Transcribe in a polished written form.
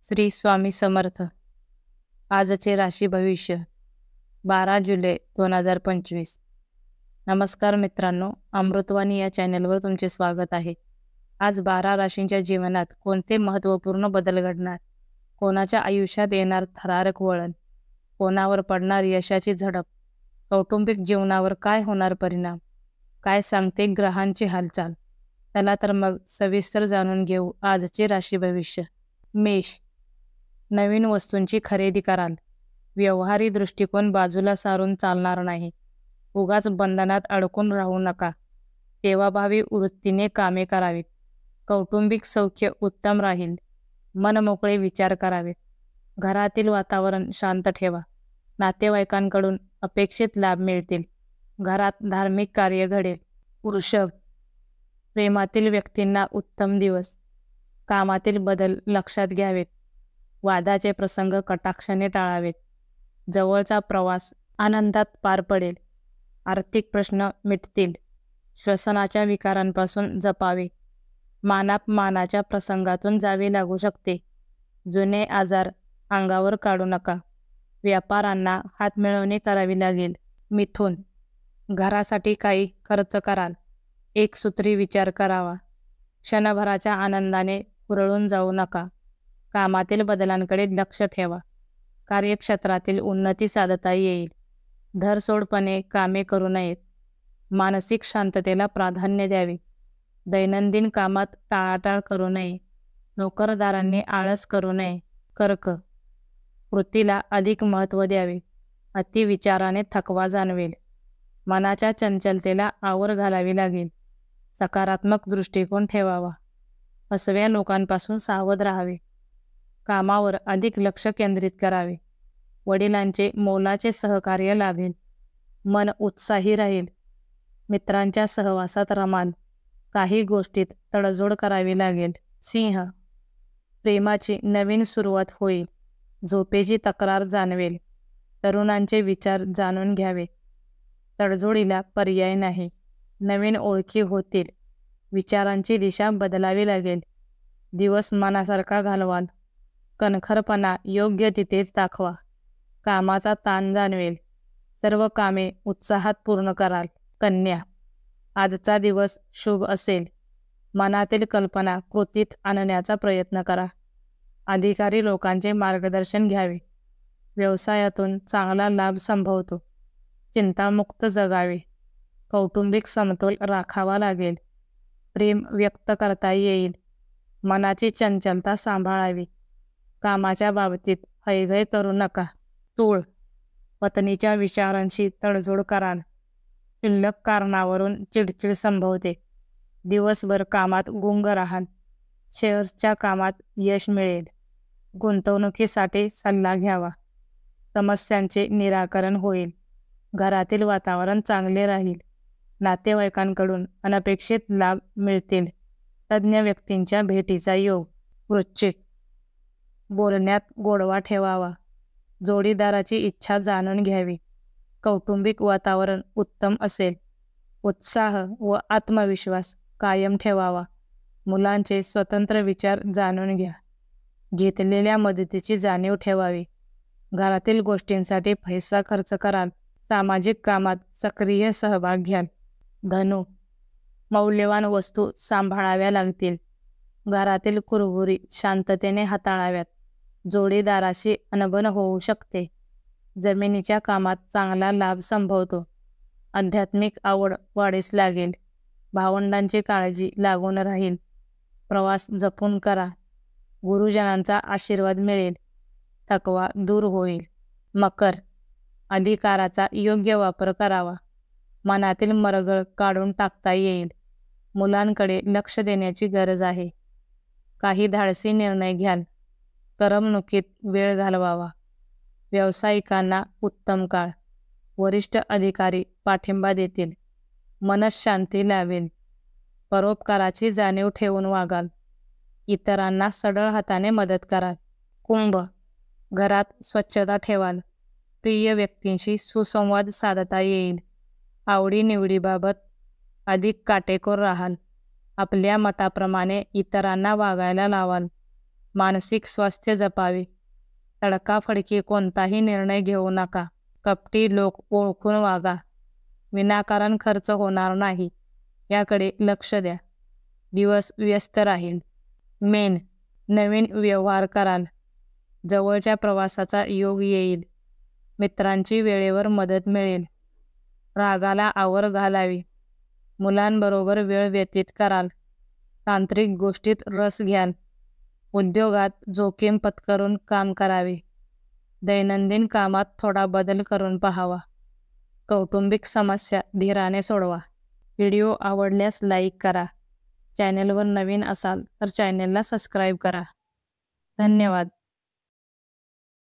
श्री स्वामी समर्थ. आजचे राशी भविष्य 12 जुलै 2025. नमस्कार मित्रांनो, अमृतवाणी या चॅनलवर तुमचे स्वागत आहे. आज 12 राशींच्या जीवनात कोणते महत्त्वपूर्ण बदल घडणार, कोणाच्या आयुष्यात येणार थरारक वळण, कोणावर पडणार यशाची झडप, कौटुंबिक जीवनावर काय होणार परिणाम, काय सांगते ग्रहांची हालचाल. चला तर मग सविस्तर जाणून घेऊ आजचे राशी भविष्य. मेष. नवीन वस्तूंची खरेदी कराल. व्यवहारी दृष्टिकोन बाजूला सारून चालणार नाही. उगाच बंधनात अडकून राहू नका. सेवाभावी वृत्तीने कामे करावीत. कौटुंबिक सौख्य उत्तम राहील. मनमोकळे विचार करावेत. घरातील वातावरण शांत ठेवा. नातेवाईकांकडून अपेक्षित लाभ मिळतील. घरात धार्मिक कार्य घडेल. वृषभ. प्रेमातील व्यक्तींना उत्तम दिवस. कामातील बदल लक्षात घ्यावेत. वादाचे प्रसंग कटाक्षाने टाळावेत. जवळचा प्रवास आनंदात पार पडेल. आर्थिक प्रश्न मिटतील. श्वसनाच्या विकारांपासून जपावे. मानापमानाच्या प्रसंगातून जावे लागू शकते. जुने आजार अंगावर काढू नका. व्यापाऱ्यांना हातमिळवणी करावी लागेल. मिथुन. घरासाठी काही खर्च कराल. एकसूत्री विचार करावा. क्षणभराच्या आनंदाने हुरळून जाऊ नका. कामातील बदलांकडे लक्ष ठेवा. कार्यक्षेत्रातील उन्नती साधता येईल. धरसोडपणे कामे करू नयेत. मानसिक शांततेला प्राधान्य द्यावे. दैनंदिन कामात टाळाटाळ करू नये. नोकरदारांनी आळस करू नये. कर्क. वृत्तीला अधिक महत्त्व द्यावे. अतिविचाराने थकवा जाणवेल. मनाच्या चंचलतेला आवर घालावी लागेल. सकारात्मक दृष्टिकोन ठेवावा. फसव्या लोकांपासून सावध राहावे. कामावर अधिक लक्ष केंद्रित करावे. वडिलांचे मोलाचे सहकार्य लाभेल. मन उत्साही राहील. मित्रांच्या सहवासात रमाल. काही गोष्टीत तडजोड करावी लागेल. सिंह. प्रेमाची नवीन सुरुवात होईल. झोपेची तक्रार जाणवेल. तरुणांचे विचार जाणून घ्यावे. तडजोडीला पर्याय नाही. नवीन ओळखी होतील. विचारांची दिशा बदलावी लागेल. दिवस मनासारखा घालवाल. कणखरपणा योग्य तिथेच दाखवा. कामाचा ताण जाणवेल. सर्व कामे उत्साहात पूर्ण कराल. कन्या. आजचा दिवस शुभ असेल. मनातील कल्पना कृतीत आणण्याचा प्रयत्न करा. अधिकारी लोकांचे मार्गदर्शन घ्यावे. व्यवसायातून चांगला लाभ संभवतो. चिंतामुक्त जगावे. कौटुंबिक समतोल राखावा लागेल. प्रेम व्यक्त करता येईल. मनाची चंचलता सांभाळावी. कामाच्या बाबतीत हयगय करू नका. तूळ. पत्नीच्या विचारांशी तडजोड कराल. क्षुल्लक कारणावरून चिडचिड संभवते. दिवसभर कामात गुंग राहाल. शेअर्सच्या कामात यश मिळेल. गुंतवणुकीसाठी सल्ला घ्यावा. समस्यांचे निराकरण होईल. घरातील वातावरण चांगले राहील. नातेवाईकांकडून अनपेक्षित लाभ मिळतील. तज्ज्ञ व्यक्तींच्या भेटीचा योग. वृश्चिक. बोलण्यात गोडवा ठेवावा. जोडीदाराची इच्छा जाणून घ्यावी. कौटुंबिक वातावरण उत्तम असेल. उत्साह व आत्मविश्वास कायम ठेवावा. मुलांचे स्वतंत्र विचार जाणून घ्या. घेतलेल्या मदतीची जाणीव ठेवावी. घरातील गोष्टींसाठी पैसा खर्च कराल. सामाजिक कामात सक्रिय सहभाग घ्याल. धनु. मौल्यवान वस्तू सांभाळाव्या लागतील. घरातील कुरबुरी शांततेने हाताळाव्यात. जोडीदाराशी अनबन होऊ शकते. जमिनीच्या कामात चांगला लाभ संभवतो. आध्यात्मिक आवड वाढीस लागेल. भावंडांची काळजी लागून राहील. प्रवास जपून करा. गुरुजनांचा आशीर्वाद मिळेल. थकवा दूर होईल. मकर. अधिकाराचा योग्य वापर करावा. मनातील मरगळ काढून टाकता येईल. मुलांकडे लक्ष देण्याची गरज आहे. काही धाडसी निर्णय घ्याल. करमणुकीत वेळ घालवावा. व्यावसायिकांना उत्तम काळ. वरिष्ठ अधिकारी पाठिंबा देतील. मनःशांती लाभेल. परोपकाराची जाणीव ठेवून वागाल. इतरांना सढळ हाताने मदत कराल. कुंभ. घरात स्वच्छता ठेवाल. प्रिय व्यक्तींशी सुसंवाद साधता येईल. आवडीनिवडीबाबत अधिक काटेकोर राहाल. आपल्या मताप्रमाणे इतरांना वागायला लावाल. मानसिक स्वास्थ्य जपावे. तडकाफडकी कोणताही निर्णय घेऊ नका. कपटी लोक ओळखून वागा. विनाकारण खर्च होणार नाही याकडे लक्ष द्या. दिवस व्यस्त राहील. मेन, नवीन व्यवहार कराल. जवळच्या प्रवासाचा योग येईल. मित्रांची वेळेवर मदत मिळेल. रागाला आवर घालावी. मुलांबरोबर वेळ व्यतीत कराल. तांत्रिक गोष्टीत रस घ्याल. उद्योगात जोखीम पत्करून काम करावे. दैनंदिन कामात थोडा बदल करून पाहावा. कौटुंबिक समस्या धीराने सोडवा. व्हिडिओ आवडल्यास लाईक करा. चॅनेलवर नवीन असाल तर चॅनेलला सबस्क्राईब करा. धन्यवाद.